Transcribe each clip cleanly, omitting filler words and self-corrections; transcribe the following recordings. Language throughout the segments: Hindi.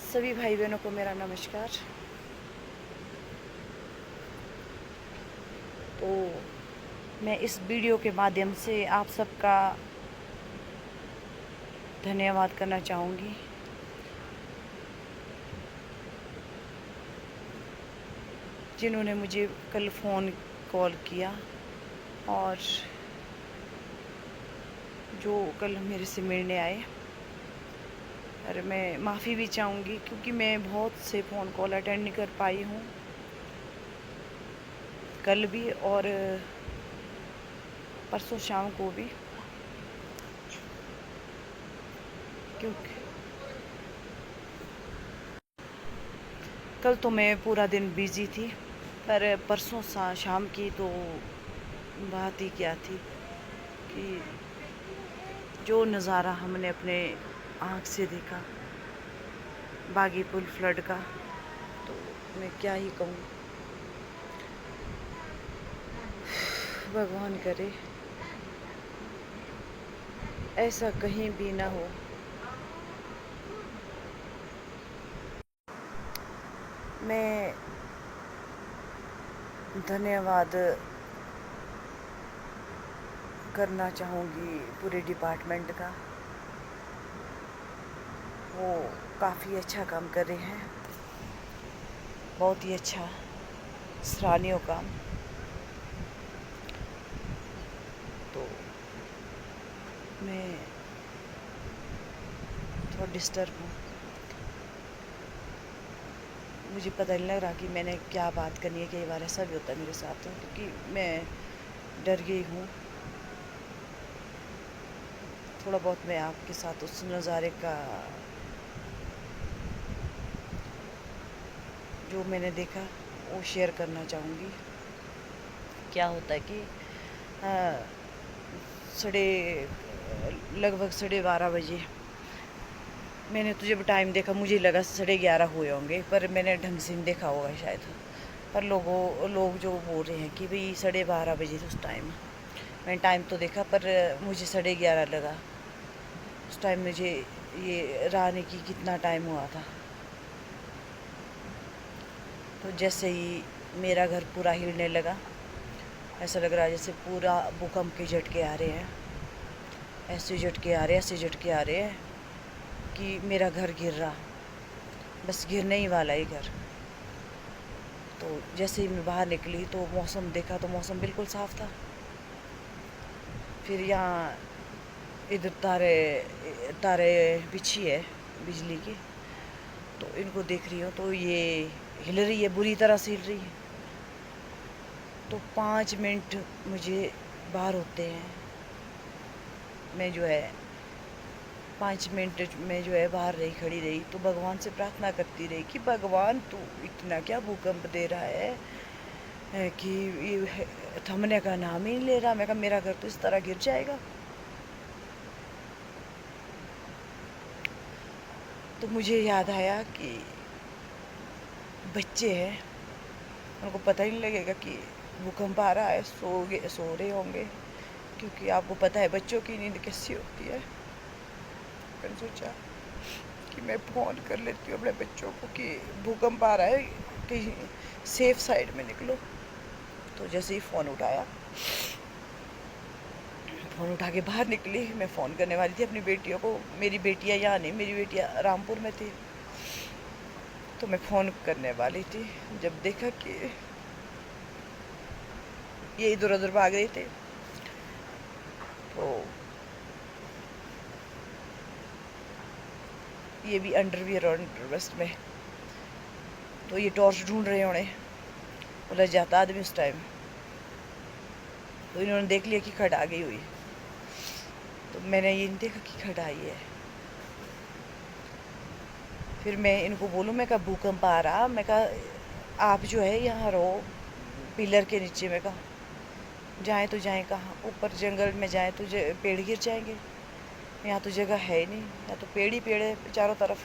सभी भाई बहनों को मेरा नमस्कार। तो मैं इस वीडियो के माध्यम से आप सबका धन्यवाद करना चाहूँगी। जिन्होंने मुझे कल फ़ोन कॉल किया और जो कल मेरे से मिलने आए। और मैं माफ़ी भी चाहूँगी क्योंकि मैं बहुत से फ़ोन कॉल अटेंड नहीं कर पाई हूँ कल भी और परसों शाम को भी, क्योंकि कल तो मैं पूरा दिन बिज़ी थी। पर परसों शाम की तो बात ही क्या थी कि जो नज़ारा हमने अपने आँख से देखा बागी पुल फ्लड का, तो मैं क्या ही कहूँ। भगवान करे ऐसा कहीं भी ना हो। मैं धन्यवाद करना चाहूँगी पूरे डिपार्टमेंट का। वो काफ़ी अच्छा काम कर रहे हैं, बहुत ही अच्छा सराहनीय काम। तो मैं थोड़ा डिस्टर्ब हूँ, मुझे पता नहीं लग रहा कि मैंने क्या बात करनी है। कई बार ऐसा भी होता है मेरे साथ, क्योंकि मैं डर गई हूँ। थोड़ा बहुत मैं आपके साथ उस नज़ारे का जो मैंने देखा वो शेयर करना चाहूँगी। क्या होता है कि लगभग 12:30 बजे मैंने तो जब टाइम देखा मुझे लगा 11:30 हुए होंगे, पर मैंने ढंग से नहीं देखा होगा शायद। पर लोग जो बोल रहे हैं कि भाई 12:30 बजे उस टाइम, मैंने टाइम तो देखा पर मुझे 11:30 लगा। उस टाइम मुझे ये रहने की कितना टाइम हुआ था। तो जैसे ही मेरा घर पूरा हिलने लगा, ऐसा लग रहा है जैसे पूरा भूकंप के झटके आ रहे हैं। ऐसे झटके आ रहे हैं, ऐसे झटके आ रहे हैं कि मेरा घर गिर रहा, बस गिरने ही वाला ही घर। तो जैसे ही मैं बाहर निकली तो मौसम देखा तो मौसम बिल्कुल साफ़ था। फिर यहाँ इधर तारे तारे बिछी है बिजली की, तो इनको देख रही हूँ तो ये हिल रही है, बुरी तरह से हिल रही है। तो 5 मिनट मुझे बाहर होते हैं, मैं जो है 5 मिनट में जो है बाहर रही, खड़ी रही। तो भगवान से प्रार्थना करती रही कि भगवान तू इतना क्या भूकंप दे रहा है कि ये थमने का नाम ही नहीं ले रहा। मैं कहा मेरा घर तो इस तरह गिर जाएगा। तो मुझे याद आया कि बच्चे हैं, उनको पता ही नहीं लगेगा कि भूकंप आ रहा है, सो रहे होंगे, क्योंकि आपको पता है बच्चों की नींद कैसी होती है। मैंने सोचा कि मैं फ़ोन कर लेती हूँ अपने बच्चों को कि भूकंप आ रहा है, कहीं सेफ साइड में निकलो। तो जैसे ही फ़ोन उठा के बाहर निकली, मैं फ़ोन करने वाली थी अपनी बेटियों को। मेरी बेटियाँ यहाँ नहीं, मेरी बेटियाँ रामपुर में थी। तो मैं फ़ोन करने वाली थी, जब देखा कि ये इधर उधर भाग रहे थे। तो ये भी अंडरवियर और अंडरवेस्ट में, तो ये टॉर्च ढूंढ रहे होने, बोला जाता आदमी उस टाइम। तो इन्होंने देख लिया कि खड़ आ गई हुई, तो मैंने ये नहीं देखा कि खड़ आई है। फिर मैं इनको बोलूँ, मैं कहा भूकंप आ रहा, मैं कहा आप जो है यहाँ रहो पिलर के नीचे। मैं कहा जाएँ तो जाएँ कहाँ, ऊपर जंगल में जाएँ तो पेड़ गिर जाएंगे, यहाँ तो जगह है ही नहीं, यहाँ तो पेड़ ही पेड़ है चारों तरफ।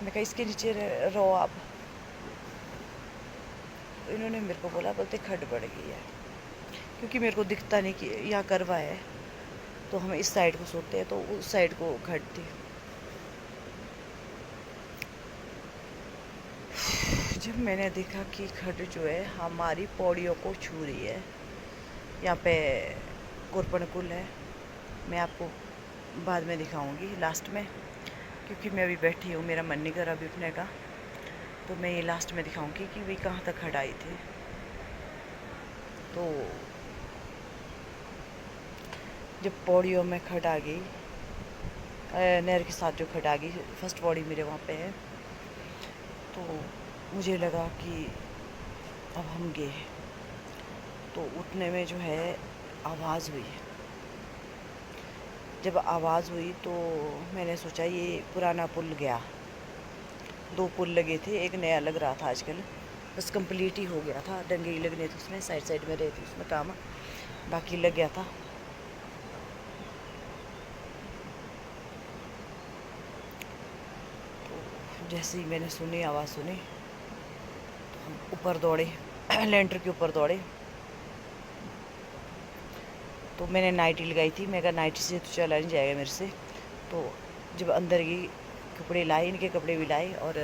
मैं कहा इसके नीचे रहो आप। तो इन्होंने मेरे को बोला, बोलते खड़ पड़ गई है, क्योंकि मेरे को दिखता नहीं कि यहाँ करवा है, तो हम इस साइड को सोते हैं तो उस साइड को खड़ थी। जब मैंने देखा कि खड जो है हमारी पौड़ियों को छू रही है, यहाँ पे कोरपणकुल है, मैं आपको बाद में दिखाऊंगी लास्ट में, क्योंकि मैं अभी बैठी हूँ, मेरा मन नहीं कर रहा अभी उठने का, तो मैं ये लास्ट में दिखाऊंगी कि वे कहाँ तक खड आई थी। तो जब पौड़ियों में खड आ गई, नहर के साथ जो खड आ गई, फर्स्ट पौड़ी मेरे वहाँ पे है, तो मुझे लगा कि अब हम गए। तो उठने में जो है आवाज़ हुई। जब आवाज़ हुई तो मैंने सोचा ये पुराना पुल गया। 2 पुल लगे थे, एक नया लग रहा था आजकल, बस कंप्लीट ही हो गया था, डंगे ही लगने थे उसमें, साइड साइड में रहती उसमें काम, बाकी लग गया था। तो जैसे ही मैंने सुनी, आवाज़ सुनी, तो हम ऊपर दौड़े, लेंटर के ऊपर दौड़े। तो मैंने नाइटी लगाई थी, मैं कहा नाइटी से तो चला नहीं जाएगा मेरे से। तो जब अंदर गई, कपड़े लाए, इनके कपड़े भी लाए और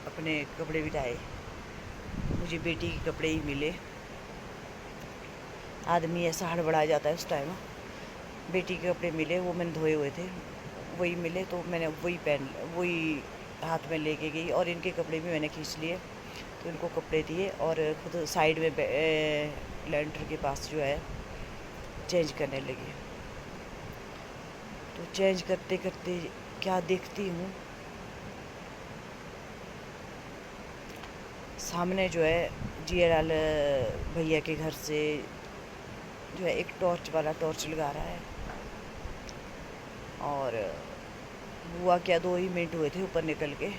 अपने कपड़े भी लाए। मुझे बेटी के कपड़े ही मिले। आदमी ऐसा हड़बड़ा जाता है उस टाइम। बेटी के कपड़े मिले, वो मैंने धोए हुए थे, वही मिले, तो मैंने वही हाथ में लेके गई। और इनके कपड़े भी मैंने खींच लिए, तो इनको कपड़े दिए और खुद साइड में लेंटर के पास जो है चेंज करने लगी। तो चेंज करते करते क्या देखती हूँ, सामने जो है जीएलाल भैया के घर से जो है एक टॉर्च वाला टॉर्च लगा रहा है। और हुआ क्या, 2 ही मिनट हुए थे ऊपर निकल के,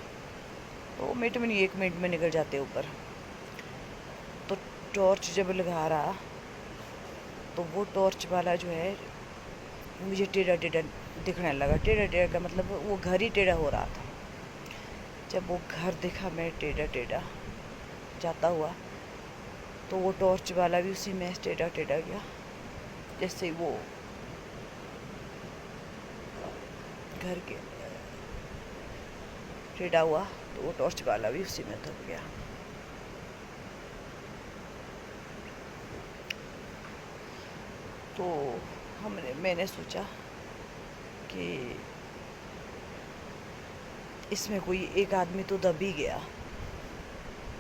2 मिनट में नहीं, 1 मिनट में निकल जाते ऊपर। तो टॉर्च जब लगा रहा, तो वो टॉर्च वाला जो है मुझे टेढ़ा टेढ़ा दिखने लगा। टेढ़ा टेढ़ा का मतलब वो घर ही टेढ़ा हो रहा था। जब वो घर देखा मैं टेढ़ा टेढ़ा जाता हुआ, तो वो टॉर्च वाला भी उसी में टेढ़ा टेढ़ा गया। जैसे वो घर के टेढ़ा हुआ, तो वो टॉर्च वाला भी उसी में थक गया। तो मैंने सोचा कि इसमें कोई एक आदमी तो दब ही गया।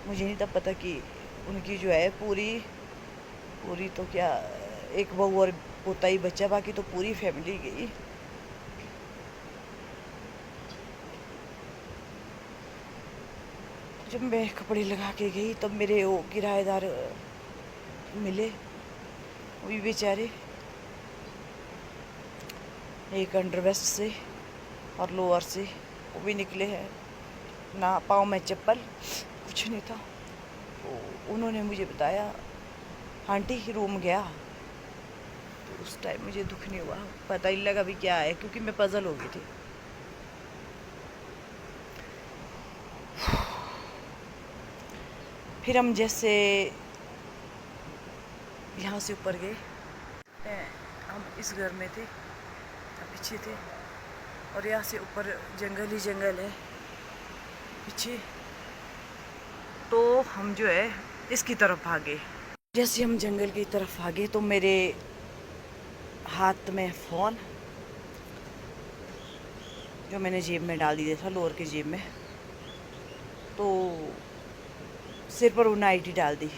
मुझे नहीं तब पता कि उनकी जो है पूरी तो क्या, एक बहू और पोता ही बच्चा, बाकी तो पूरी फैमिली गई। जब मैं कपड़े लगा के गई, तब मेरे वो किराएदार मिले, वो भी बेचारे एक अंडरवेस्ट से और लोअर से वो भी निकले हैं, ना पाँव में चप्पल, कुछ नहीं था। तो उन्होंने मुझे बताया आंटी रूम गया। तो उस टाइम मुझे दुख नहीं हुआ, पता ही लगा भी क्या है, क्योंकि मैं पजल हो गई थी। फिर हम जैसे यहाँ से ऊपर गए, हम इस घर में थे, पीछे थे, और यहाँ से ऊपर जंगल ही जंगल है पीछे। तो हम जो है इसकी तरफ भागे। जैसे हम जंगल की तरफ भागे, तो मेरे हाथ में फ़ोन, जो मैंने जेब में डाल दिया था, लोअर की जेब में, तो सिर पर वो नाइटी डाल दी।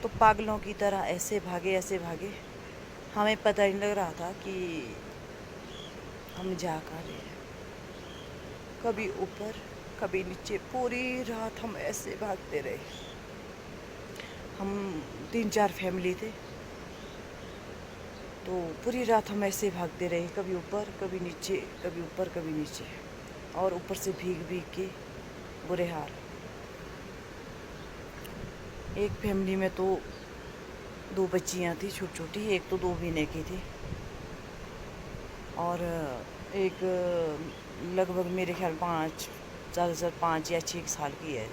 तो पागलों की तरह ऐसे भागे, हमें पता नहीं लग रहा था कि हम जा कहाँ रहे हैं। कभी ऊपर कभी नीचे, पूरी रात हम ऐसे भागते रहे। हम 3-4 फैमिली थे, तो पूरी रात हम ऐसे भागते रहे, कभी ऊपर कभी नीचे, कभी ऊपर कभी नीचे, और ऊपर से भीग भीग के बुरे हाल। एक फैमिली में तो 2 बच्चियाँ थी छोटी छोटी, एक तो 2 महीने की थी, और एक लगभग मेरे ख्याल 5 या 6 साल की है।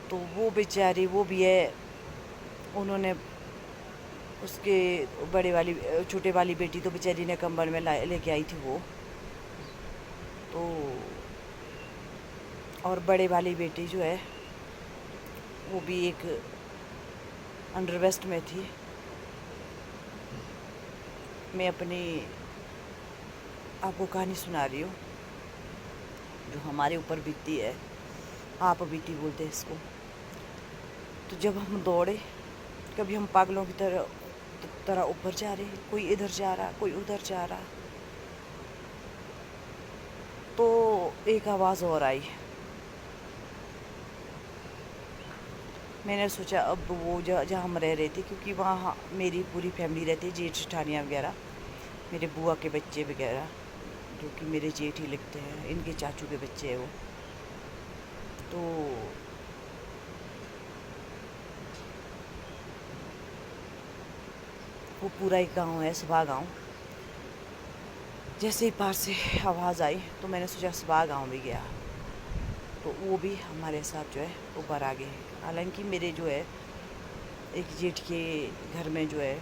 तो वो बेचारी, वो भी है, उन्होंने उसके छोटे वाली बेटी तो बेचारी ने कंबल में लेके आई थी वो। तो और बड़े वाली बेटी जो है वो भी एक अंडर वेस्ट में थी। मैं अपनी आपको कहानी सुना रही हूँ जो हमारे ऊपर बीतती है। आप बीती बोलते हैं इसको। तो जब हम दौड़े, कभी हम पागलों की तरह ऊपर जा रहे, कोई इधर जा रहा, कोई उधर जा रहा, तो एक आवाज़ और आई। मैंने सोचा अब वो जहाँ हम रह रहे थे, क्योंकि वहाँ मेरी पूरी फैमिली रहती है, जेठ जेठानियाँ वगैरह, मेरे बुआ के बच्चे वगैरह, जो कि मेरे जेठ ही लगते हैं, इनके चाचू के बच्चे हैं वो। तो वो पूरा एक गांव है, सभा गांव। जैसे ही पार से आवाज़ आई तो मैंने सोचा सभा गांव भी गया, तो वो भी हमारे साथ जो है ऊपर आ गए। हालांकि मेरे जो है एक जेठ के घर में जो है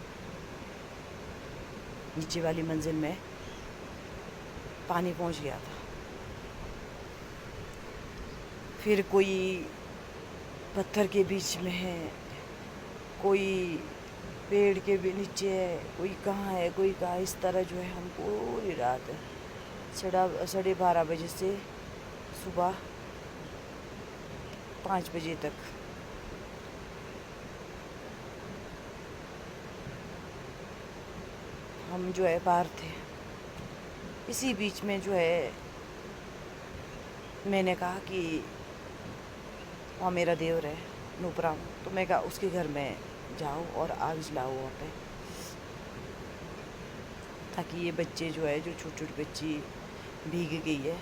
नीचे वाली मंजिल में पानी पहुंच गया था। फिर कोई पत्थर के बीच में है, कोई पेड़ के भी नीचे है, कोई कहाँ है, कोई कहाँ। इस तरह जो है हम पूरी रात 12:30 बजे से सुबह 5 बजे तक हम जो है बाहर थे। इसी बीच में जो है मैंने कहा कि वहाँ मेरा देवर है नूपराम, तो मैं कहा उसके घर में जाओ और आग जलाओ वहाँ पे, ताकि ये बच्चे जो है, जो छोटी छोटी बच्ची भीग गई है,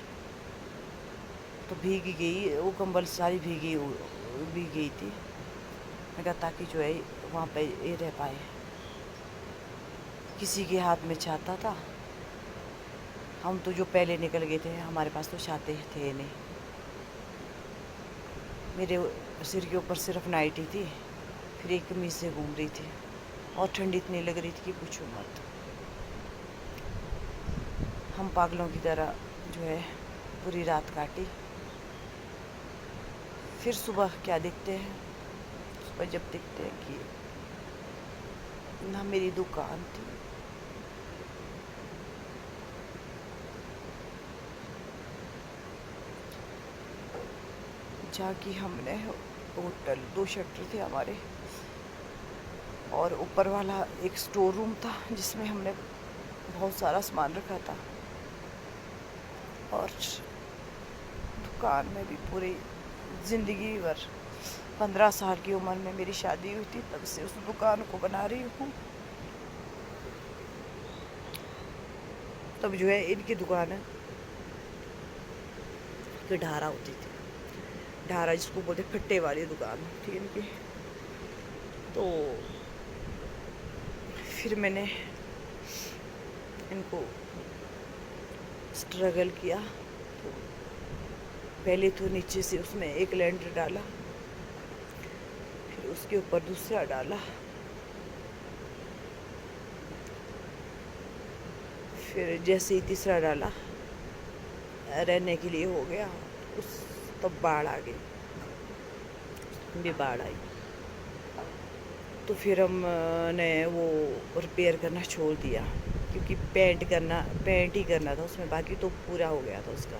तो भीग गई, वो कंबल सारी भीग गई थी। मैं कहा ताकि जो है वहाँ पे ये रह पाए। किसी के हाथ में छाता था, हम तो जो पहले निकल गए थे, हमारे पास तो छाते थे नहीं। मेरे सिर के ऊपर सिर्फ नाइटी थी, फिर एक कमीज से घूम रही थी, और ठंडी इतनी लग रही थी कि पूछो मत। हम पागलों की तरह जो है पूरी रात काटी। फिर सुबह क्या देखते हैं, सुबह जब देखते हैं कि ना मेरी दुकान थी, जाके हमने होटल, 2 शटर थे हमारे, और ऊपर वाला एक स्टोर रूम था जिसमें हमने बहुत सारा सामान रखा था। और दुकान में भी पूरी ज़िंदगी भर 15 साल की उम्र में मेरी शादी हुई थी, तब से उस दुकान को बना रही हूँ। तब जो है इनकी दुकान की ढारा होती थी, ढारा जिसको बोलते खट्टे वाली दुकान थी इनकी। तो फिर मैंने इनको स्ट्रगल किया। तो पहले तो नीचे से उसमें एक लेंटर डाला, फिर उसके ऊपर दूसरा डाला, फिर जैसे ही तीसरा डाला, रहने के लिए हो गया, उस तब बाढ़ आ गई, भी बाढ़ आई। तो फिर हमने वो रिपेयर करना छोड़ दिया, क्योंकि पेंट ही करना था उसमें, बाकी तो पूरा हो गया था उसका।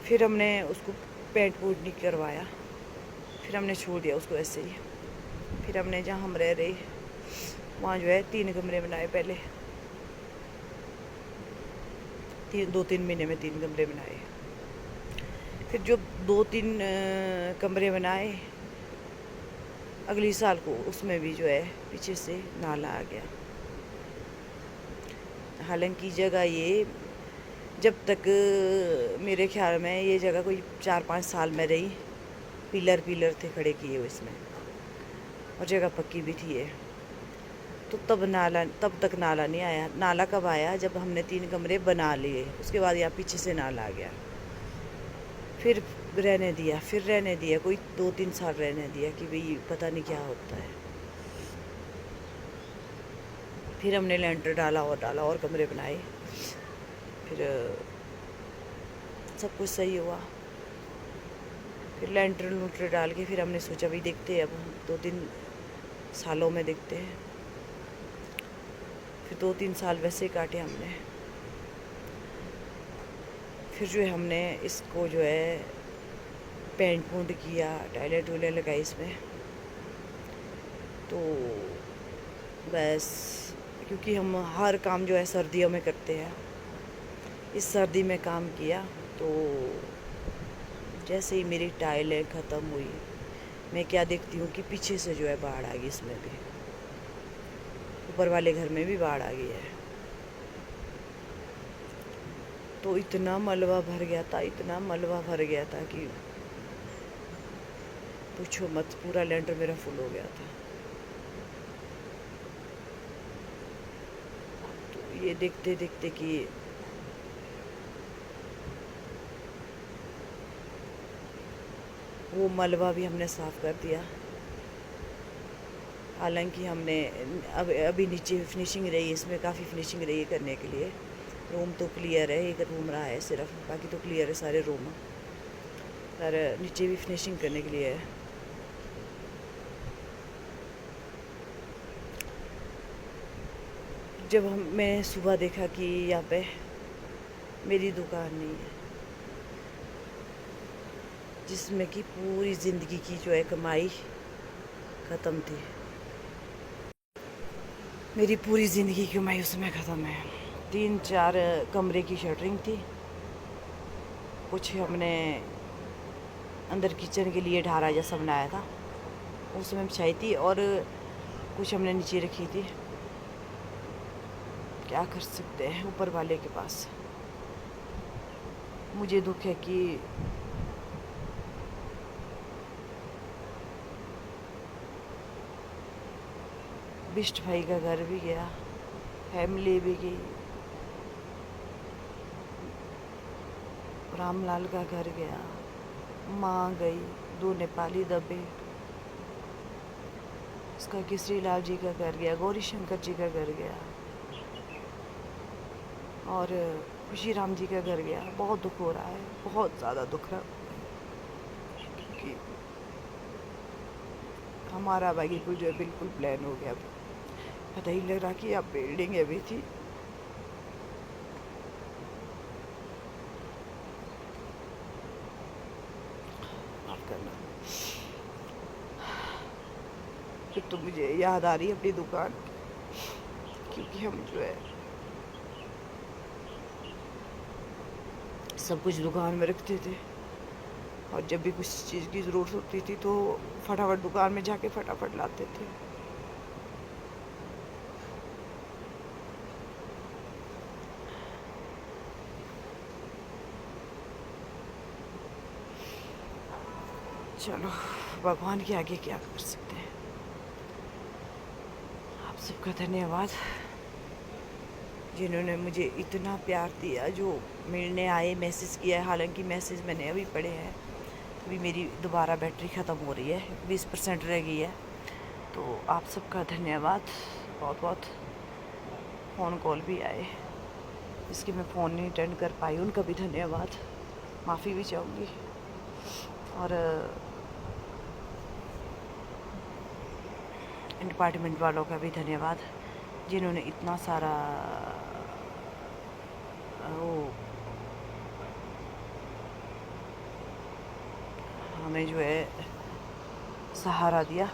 फिर हमने उसको पेंट वूट नहीं करवाया, फिर हमने छोड़ दिया उसको ऐसे ही। फिर हमने जहाँ हम रह रहे वहाँ जो है 3 कमरे बनाए पहले, 2-3 महीने में 3 कमरे बनाए। फिर जो 2-3 कमरे बनाए, अगली साल को उसमें भी जो है पीछे से नाला आ गया। हालांकि जगह ये जब तक मेरे ख्याल में ये जगह कोई 4-5 साल में रही, पिलर थे खड़े किए हुए इसमें, और जगह पक्की भी थी ये। तो तब तक नाला नहीं आया। नाला कब आया, जब हमने 3 कमरे बना लिए, उसके बाद यहाँ पीछे से नाला आ गया। फिर रहने दिया, कोई 2-3 साल रहने दिया कि भाई पता नहीं क्या होता है। फिर हमने लेंटर डाला और कमरे बनाए। फिर सब कुछ सही हुआ। फिर लेंटर लूंटर डाल के फिर हमने सोचा भाई देखते हैं, अब 2-3 सालों में देखते हैं। फिर 2-3 साल वैसे काटे हमने। फिर जो है हमने इसको जो है पेंट पूंट किया, टाइलें टूलें लगाई इसमें। तो बस क्योंकि हम हर काम जो है सर्दियों में करते हैं, इस सर्दी में काम किया तो जैसे ही मेरी टाइलें ख़त्म हुई, मैं क्या देखती हूँ कि पीछे से जो है बाढ़ आ गई, इसमें भी ऊपर वाले घर में भी बाढ़ आ गई है। तो इतना मलबा भर गया था, इतना मलबा भर गया था कि पूछो मत, पूरा लेंटर मेरा फुल हो गया था। तो ये देखते देखते कि वो मलबा भी हमने साफ़ कर दिया। हालांकि हमने अभी नीचे फिनिशिंग रही है, इसमें काफ़ी फिनिशिंग रही है करने के लिए। रूम तो क्लियर है, एक रूम रहा है सिर्फ, बाकी तो क्लियर है सारे रूम। और नीचे भी फिनिशिंग करने के लिए है। जब मैं सुबह देखा कि यहाँ पे मेरी दुकान नहीं है, जिसमें कि पूरी ज़िंदगी की जो है कमाई ख़त्म थी, मेरी पूरी ज़िंदगी की कमाई उसमें ख़त्म है। 3-4 कमरे की शटरिंग थी, कुछ हमने अंदर किचन के लिए ढारा जैसा बनाया था, उसमें बिछाई थी, और कुछ हमने नीचे रखी थी। क्या कर सकते हैं ऊपर वाले के पास। मुझे दुख है कि बिष्ट भाई का घर भी गया, फैमिली भी गई, रामलाल का घर गया, माँ गई, 2 नेपाली दबे, उसका केसरी लाल जी का घर गया, गौरी शंकर जी का घर गया, और खुशी राम जी का घर गया। बहुत दुख हो रहा है, बहुत ज़्यादा दुख रहा, क्योंकि हमारा बागी को जो है बिल्कुल प्लान हो गया। पता ही लग रहा कि अब बिल्डिंग अभी थी। माफ करना। फिर तो मुझे याद आ रही है अपनी दुकान, क्योंकि हम जो है सब कुछ दुकान में रखते थे, और जब भी कुछ चीज़ की ज़रूरत होती थी तो फटाफट दुकान में जाके फटाफट लाते थे। चलो, भगवान के आगे क्या कर सकते हैं। आप सबका धन्यवाद जिन्होंने मुझे इतना प्यार दिया, जो मिलने आए, मैसेज किया है। हालांकि मैसेज मैंने अभी पढ़े हैं, अभी मेरी दोबारा बैटरी ख़त्म हो रही है, 20% रह गई है। तो आप सबका धन्यवाद, बहुत बहुत। फ़ोन कॉल भी आए, इसके मैं फ़ोन नहीं अटेंड कर पाई, उनका भी धन्यवाद, माफ़ी भी चाहूँगी। और डिपार्टमेंट वालों का भी धन्यवाद, जिन्होंने इतना सारा वो हमें जो है सहारा दिया।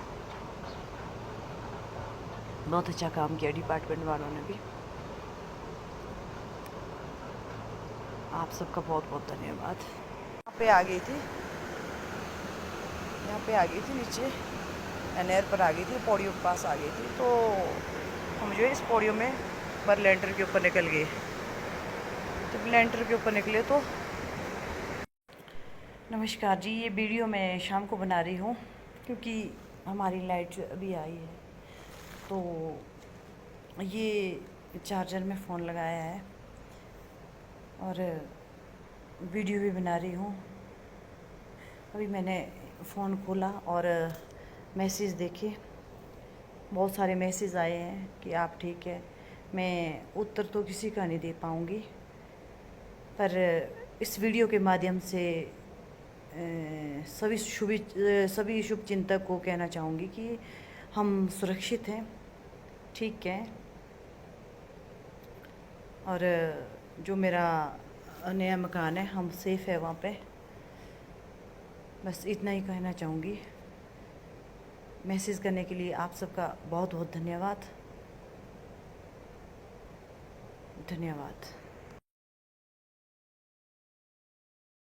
बहुत अच्छा काम किया डिपार्टमेंट वालों ने भी। आप सबका बहुत बहुत धन्यवाद। यहाँ पे आ गई थी, यहाँ पे आ गई थी, नीचे नहर पर आ गई थी, पौड़ियों के पास आ गई थी। तो हम जो है इस पौड़ियों में पर लेंटर के ऊपर निकल गए। जब लेंटर के ऊपर निकले तो नमस्कार जी, ये वीडियो मैं शाम को बना रही हूँ, क्योंकि हमारी लाइट अभी आई है। तो ये चार्जर में फ़ोन लगाया है और वीडियो भी बना रही हूँ। अभी मैंने फ़ोन खोला और मैसेज देखे, बहुत सारे मैसेज आए हैं कि आप ठीक है। मैं उत्तर तो किसी का नहीं दे पाऊँगी, पर इस वीडियो के माध्यम से सभी शुभ चिंतक को कहना चाहूँगी कि हम सुरक्षित हैं, ठीक है। और जो मेरा नया मकान है, हम सेफ़ है वहाँ पे। बस इतना ही कहना चाहूँगी। मैसेज करने के लिए आप सबका बहुत बहुत धन्यवाद। धन्यवाद।